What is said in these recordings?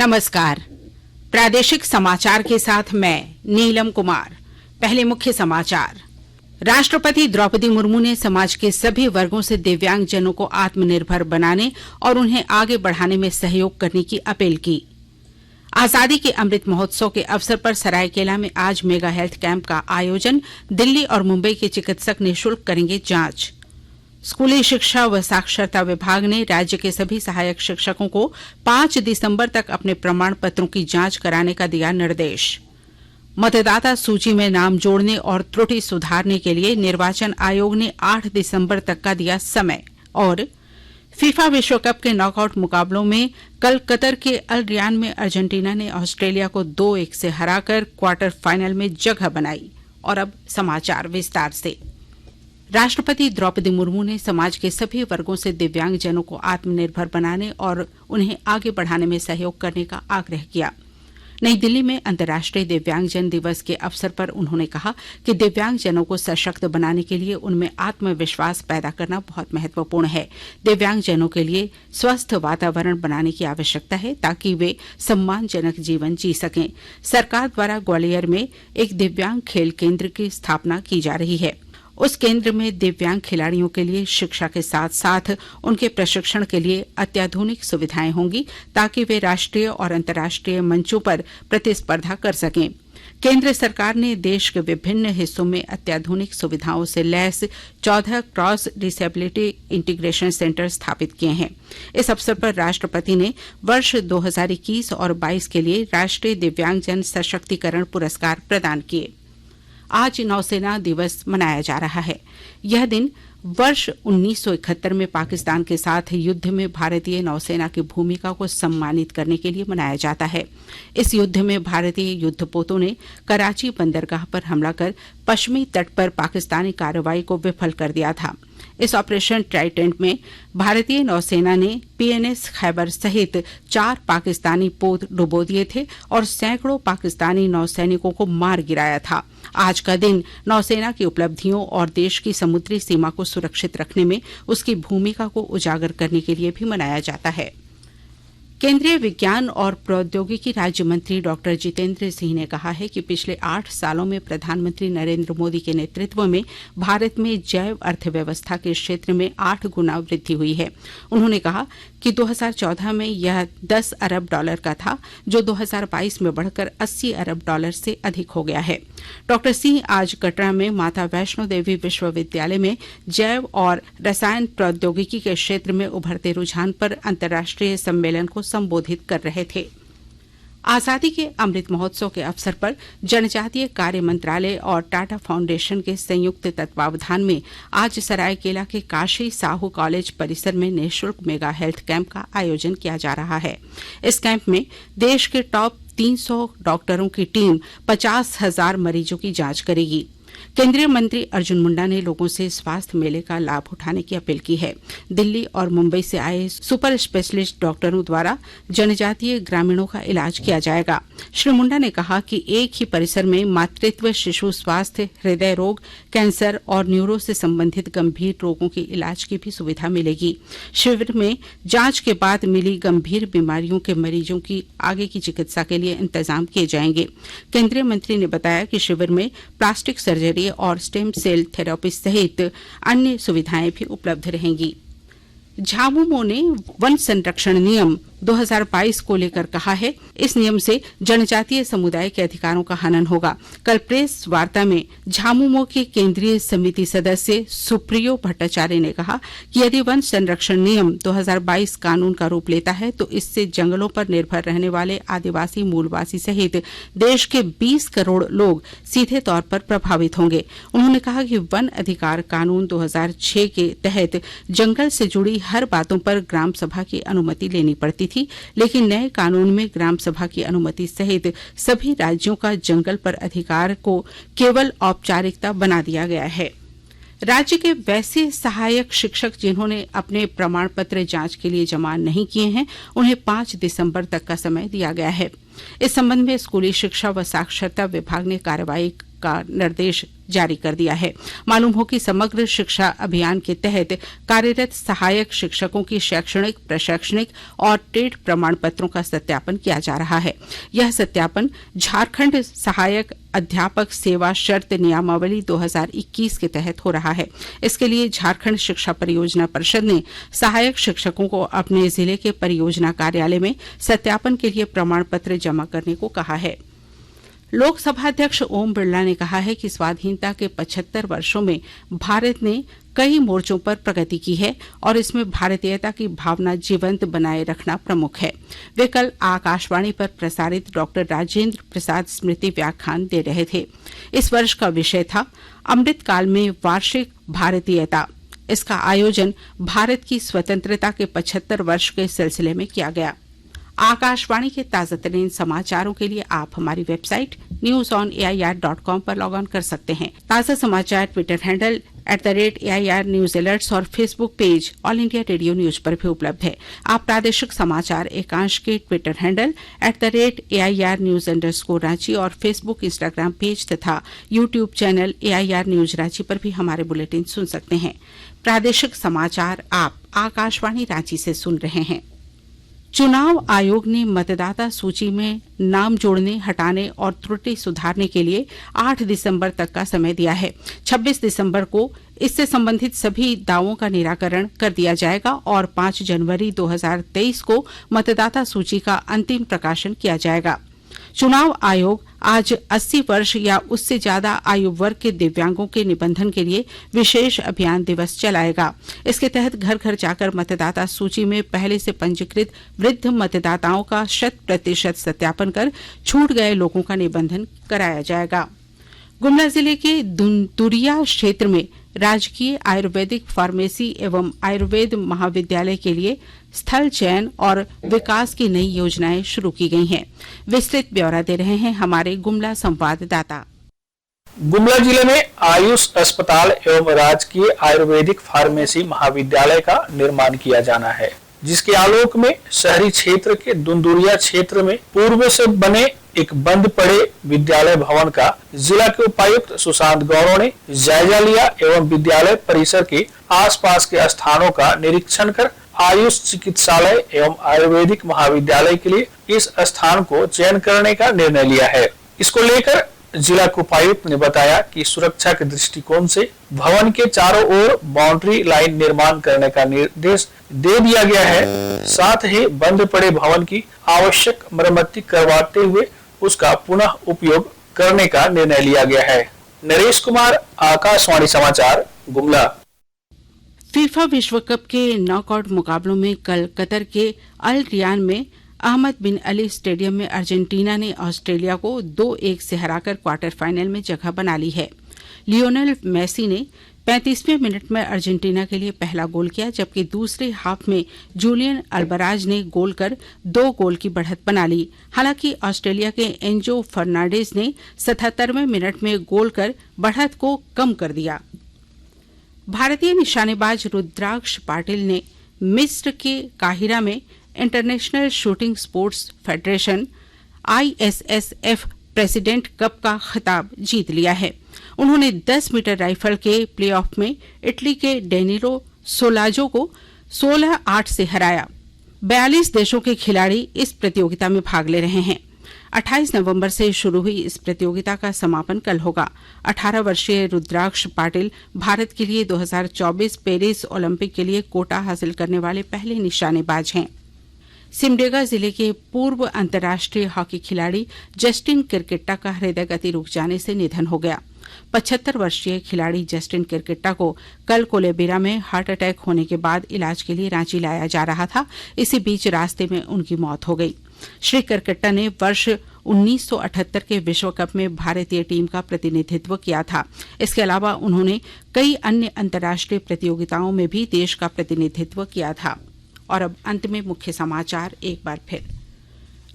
नमस्कार। प्रादेशिक समाचार के साथ मैं नीलम कुमार। पहले मुख्य समाचार। राष्ट्रपति द्रौपदी मुर्मू ने समाज के सभी वर्गों से दिव्यांगजनों को आत्मनिर्भर बनाने और उन्हें आगे बढ़ाने में सहयोग करने की अपील की। आजादी के अमृत महोत्सव के अवसर पर सरायकेला में आज मेगा हेल्थ कैंप का आयोजन। दिल्ली और मुंबई के चिकित्सक निःशुल्क करेंगे जांच। स्कूली शिक्षा व साक्षरता विभाग ने राज्य के सभी सहायक शिक्षकों को 5 दिसंबर तक अपने प्रमाण पत्रों की जांच कराने का दिया निर्देश। मतदाता सूची में नाम जोड़ने और त्रुटि सुधारने के लिए निर्वाचन आयोग ने 8 दिसंबर तक का दिया समय। और फीफा विश्व कप के नॉकआउट मुकाबलों में कल कतर के अल रियान में अर्जेंटीना ने ऑस्ट्रेलिया को 2-1 से हराकर क्वार्टर फाइनल में जगह बनाई। और अब समाचार विस्तार से। राष्ट्रपति द्रौपदी मुर्मू ने समाज के सभी वर्गों से दिव्यांगजनों को आत्मनिर्भर बनाने और उन्हें आगे बढ़ाने में सहयोग करने का आग्रह किया। नई दिल्ली में अंतर्राष्ट्रीय दिव्यांगजन दिवस के अवसर पर उन्होंने कहा कि दिव्यांगजनों को सशक्त बनाने के लिए उनमें आत्मविश्वास पैदा करना बहुत महत्वपूर्ण है। दिव्यांगजनों के लिए स्वस्थ वातावरण बनाने की आवश्यकता है ताकि वे सम्मानजनक जीवन जी सकें। सरकार द्वारा ग्वालियर में एक दिव्यांग खेल केंद्र की स्थापना की जा रही है। उस केंद्र में दिव्यांग खिलाड़ियों के लिए शिक्षा के साथ साथ उनके प्रशिक्षण के लिए अत्याधुनिक सुविधाएं होंगी ताकि वे राष्ट्रीय और अंतर्राष्ट्रीय मंचों पर प्रतिस्पर्धा कर सकें। केंद्र सरकार ने देश के विभिन्न हिस्सों में अत्याधुनिक सुविधाओं से lace 14 cross disability integration centre स्थापित किए हैं। इस अवसर पर राष्ट्रपति ने वर्ष 2021 और 22 के लिए राष्ट्रीय दिव्यांगजन सशक्तिकरण पुरस्कार प्रदान किए। आज नौसेना दिवस मनाया जा रहा है। यह दिन वर्ष 1971 में पाकिस्तान के साथ युद्ध में भारतीय नौसेना की भूमिका को सम्मानित करने के लिए मनाया जाता है। इस युद्ध में भारतीय युद्धपोतों ने कराची बंदरगाह पर हमला कर पश्चिमी तट पर पाकिस्तानी कार्रवाई को विफल कर दिया था। इस ऑपरेशन ट्राइडेंट में भारतीय नौसेना ने पीएनएस खैबर सहित 4 पाकिस्तानी पोत डुबो दिए थे और सैकड़ों पाकिस्तानी नौसैनिकों को मार गिराया था। आज का दिन नौसेना की उपलब्धियों और देश की समुद्री सीमा को सुरक्षित रखने में उसकी भूमिका को उजागर करने के लिए भी मनाया जाता है। केंद्रीय विज्ञान और प्रौद्योगिकी राज्य मंत्री डॉक्टर जितेंद्र सिंह ने कहा है कि पिछले 8 सालों में प्रधानमंत्री नरेंद्र मोदी के नेतृत्व में भारत में जैव अर्थव्यवस्था के क्षेत्र में 8 गुना वृद्धि हुई है। उन्होंने कहा कि 2014 में यह $10 अरब का था, जो 2022 में बढ़कर $80 अरब से अधिक हो गया है। डॉक्टर सिंह आज कटरा में माता वैष्णो देवी विश्वविद्यालय में जैव और रसायन प्रौद्योगिकी के क्षेत्र में उभरते रुझान पर अंतर्राष्ट्रीय सम्मेलन को संबोधित कर रहे थे। आजादी के अमृत महोत्सव के अवसर पर जनजातीय कार्य मंत्रालय और टाटा फाउंडेशन के संयुक्त तत्वावधान में आज सरायकेला के काशी साहू कॉलेज परिसर में निःशुल्क मेगा हेल्थ कैंप का आयोजन किया जा रहा है। इस कैंप में देश के टॉप 300 डॉक्टरों की टीम 50,000 मरीजों की जांच करेगी। केंद्रीय मंत्री अर्जुन मुंडा ने लोगों से स्वास्थ्य मेले का लाभ उठाने की अपील की है। दिल्ली और मुंबई से आए सुपर स्पेशलिस्ट डॉक्टरों द्वारा जनजातीय ग्रामीणों का इलाज किया जाएगा। श्री मुंडा ने कहा कि एक ही परिसर में मातृत्व, शिशु स्वास्थ्य, हृदय रोग, कैंसर और न्यूरो से संबंधित गंभीर रोगों के इलाज की भी सुविधा मिलेगी। शिविर में जांच के बाद मिली गंभीर बीमारियों के मरीजों की आगे की चिकित्सा के लिए इंतजाम किए जाएंगे। केंद्रीय मंत्री ने बताया कि शिविर में प्लास्टिक सर्जरी और स्टेम सेल थेरेपी सहित अन्य सुविधाएं भी उपलब्ध रहेंगी। झामुमो ने वन संरक्षण नियम 2022 को लेकर कहा है, इस नियम से जनजातीय समुदाय के अधिकारों का हनन होगा। कल प्रेस वार्ता में झामुमो के केंद्रीय समिति सदस्य सुप्रियो भट्टाचार्य ने कहा कि यदि वन संरक्षण नियम 2022 कानून का रूप लेता है तो इससे जंगलों पर निर्भर रहने वाले आदिवासी मूलवासी सहित देश के 20 करोड़ लोग सीधे तौर पर प्रभावित होंगे। उन्होंने कहा कि वन अधिकार कानून 2006 के तहत जंगल से जुड़ी हर बातों पर ग्राम सभा की अनुमति लेनी पड़ती थी, लेकिन नए कानून में ग्राम सभा की अनुमति सहित सभी राज्यों का जंगल पर अधिकार को केवल औपचारिकता बना दिया गया है। राज्य के वैसे सहायक शिक्षक जिन्होंने अपने प्रमाण पत्र जांच के लिए जमा नहीं किए हैं, उन्हें 5 दिसंबर तक का समय दिया गया है। इस संबंध में स्कूली शिक्षा व साक्षरता विभाग ने कार्रवाई का निर्देश जारी कर दिया है। मालूम हो कि समग्र शिक्षा अभियान के तहत कार्यरत सहायक शिक्षकों की शैक्षणिक, प्रशैक्षणिक और ट्रेड प्रमाण पत्रों का सत्यापन किया जा रहा है। यह सत्यापन झारखंड सहायक अध्यापक सेवा शर्त नियमावली 2021 के तहत हो रहा है। इसके लिए झारखंड शिक्षा परियोजना परिषद ने सहायक शिक्षकों को अपने जिले के परियोजना कार्यालय में सत्यापन के लिए प्रमाण पत्र जमा करने को कहा है। लोकसभा अध्यक्ष ओम बिरला ने कहा है कि स्वाधीनता के 75 वर्षों में भारत ने कई मोर्चों पर प्रगति की है और इसमें भारतीयता की भावना जीवंत बनाए रखना प्रमुख है। वे कल आकाशवाणी पर प्रसारित डॉक्टर राजेंद्र प्रसाद स्मृति व्याख्यान दे रहे थे। इस वर्ष का विषय था अमृत काल में वार्षिक भारतीयता। इसका आयोजन भारत की स्वतंत्रता के 75 वर्ष के सिलसिले में किया गया। आकाशवाणी के ताजा तरीन समाचारों के लिए आप हमारी वेबसाइट newsonair.com पर लॉग ऑन कर सकते हैं। ताजा समाचार Twitter handle @AIR news alerts और Facebook page All India Radio news पर भी उपलब्ध है। आप प्रादेशिक समाचार एकांश के Twitter handle @AIR news _Ranchi और फेसबुक, इंस्टाग्राम पेज तथा YouTube channel AIR news Ranchi पर भी हमारे बुलेटिन सुन सकते हैं। प्रादेशिक समाचार आप आकाशवाणी रांची से सुन रहे हैं। चुनाव आयोग ने मतदाता सूची में नाम जोड़ने, हटाने और त्रुटि सुधारने के लिए 8 दिसंबर तक का समय दिया है। 26 दिसंबर को इससे संबंधित सभी दावों का निराकरण कर दिया जाएगा और 5 जनवरी 2023 को मतदाता सूची का अंतिम प्रकाशन किया जाएगा। चुनाव आयोग आज 80 वर्ष या उससे ज्यादा आयु वर्ग के दिव्यांगों के निबंधन के लिए विशेष अभियान दिवस चलाएगा। इसके तहत घर घर जाकर मतदाता सूची में पहले से पंजीकृत वृद्ध मतदाताओं का 100% सत्यापन कर छूट गए लोगों का निबंधन कराया जाएगा। गुमला जिले के दुंदुरिया क्षेत्र में राजकीय आयुर्वेदिक फार्मेसी एवं आयुर्वेद महाविद्यालय के लिए स्थल चयन और विकास की नई योजनाएं शुरू की गई हैं। विस्तृत ब्यौरा दे रहे हैं हमारे गुमला संवाददाता। गुमला जिले में आयुष अस्पताल एवं राजकीय आयुर्वेदिक फार्मेसी महाविद्यालय का निर्माण किया जाना है, जिसके आलोक में शहरी क्षेत्र के दुंदुरिया क्षेत्र में पूर्व से बने एक बंद पड़े विद्यालय भवन का जिला के उपायुक्त सुशांत गौरव ने जायजा लिया एवं विद्यालय परिसर के आसपास के स्थानों का निरीक्षण कर आयुष चिकित्सालय एवं आयुर्वेदिक महाविद्यालय के लिए इस स्थान को चयन करने का निर्णय लिया है। इसको लेकर जिला उपायुक्त ने बताया कि सुरक्षा के दृष्टिकोण से भवन के चारों ओर बाउंड्री लाइन निर्माण करने का निर्देश दे दिया गया है। साथ ही बंद पड़े भवन की आवश्यक मरम्मति करवाते हुए उसका पुनः उपयोग करने का निर्णय लिया गया है। नरेश कुमार, आकाशवाणी समाचार, गुमला। फीफा विश्व कप के नॉकआउट मुकाबलों में कल कतर के अल रियान में अहमद बिन अली स्टेडियम में अर्जेंटीना ने ऑस्ट्रेलिया को 2-1 से हराकर क्वार्टर फाइनल में जगह बना ली है। लियोनेल मेसी ने 35वें मिनट में अर्जेंटीना के लिए पहला गोल किया, जबकि दूसरे हाफ में जूलियन अल्बराज ने गोल कर 2 गोल की बढ़त बना ली। हालांकि ऑस्ट्रेलिया के एंजो फर्नांडिस ने 77वें मिनट में गोल कर बढ़त को कम कर दिया। भारतीय निशानेबाज रुद्राक्ष पाटिल ने मिस्र के काहिरा में international shooting sports federation ISSF president cup का खिताब जीत लिया है। उन्होंने 10 मीटर राइफल के प्लेऑफ में इटली के डेनिलो सोलाजो को 16-8 से हराया। 42 देशों के खिलाड़ी इस प्रतियोगिता में भाग ले रहे हैं। 28 नवंबर से शुरू हुई इस प्रतियोगिता का समापन कल होगा। 18 वर्षीय रुद्राक्ष पाटिल भारत के लिए 2024 पेरिस ओलंपिक के लिए कोटा हासिल करने वाले पहले निशानेबाज हैं। सिमडेगा जिले के पूर्व अंतर्राष्ट्रीय हॉकी खिलाड़ी जस्टिन किरकिट्टा का हृदय गति रुक जाने से निधन हो गया। 75 वर्षीय खिलाड़ी जस्टिन किरकिट्टा को कल कोलेबिरा में हार्ट अटैक होने के बाद इलाज के लिए रांची लाया जा रहा था। इसी बीच रास्ते में उनकी मौत हो गई। श्री किरकिट्टा ने वर्ष 1978 के विश्व कप में भारतीय टीम का प्रतिनिधित्व किया था। इसके अलावा उन्होंने कई अन्य अंतर्राष्ट्रीय प्रतियोगिताओं में भी देश का प्रतिनिधित्व किया था। और अब अंत में मुख्य समाचार एक बार फिर।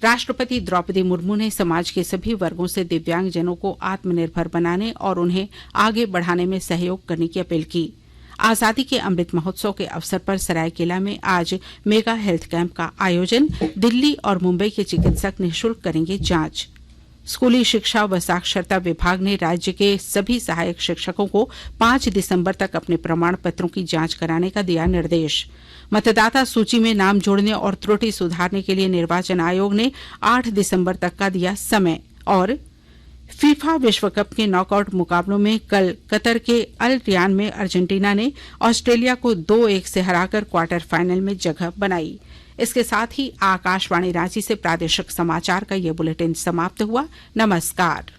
राष्ट्रपति द्रौपदी मुर्मू ने समाज के सभी वर्गों से दिव्यांगजनों को आत्मनिर्भर बनाने और उन्हें आगे बढ़ाने में सहयोग करने की अपील की। आजादी के अमृत महोत्सव के अवसर पर सरायकेला में आज मेगा हेल्थ कैंप का आयोजन। दिल्ली और मुंबई के चिकित्सक निःशुल्क करेंगे जांच। स्कूली शिक्षा व साक्षरता विभाग ने राज्य के सभी सहायक शिक्षकों को 5 दिसंबर तक अपने प्रमाण पत्रों की जांच कराने का दिया निर्देश। मतदाता सूची में नाम जोड़ने और त्रुटि सुधारने के लिए निर्वाचन आयोग ने 8 दिसंबर तक का दिया समय। और फीफा विश्व कप के नॉकआउट मुकाबलों में कल कतर के अल रियान में अर्जेंटीना ने ऑस्ट्रेलिया को 2-1 से हराकर क्वार्टर फाइनल में जगह बनाई। इसके साथ ही आकाशवाणी रांची से प्रादेशिक समाचार का ये बुलेटिन समाप्त हुआ। नमस्कार।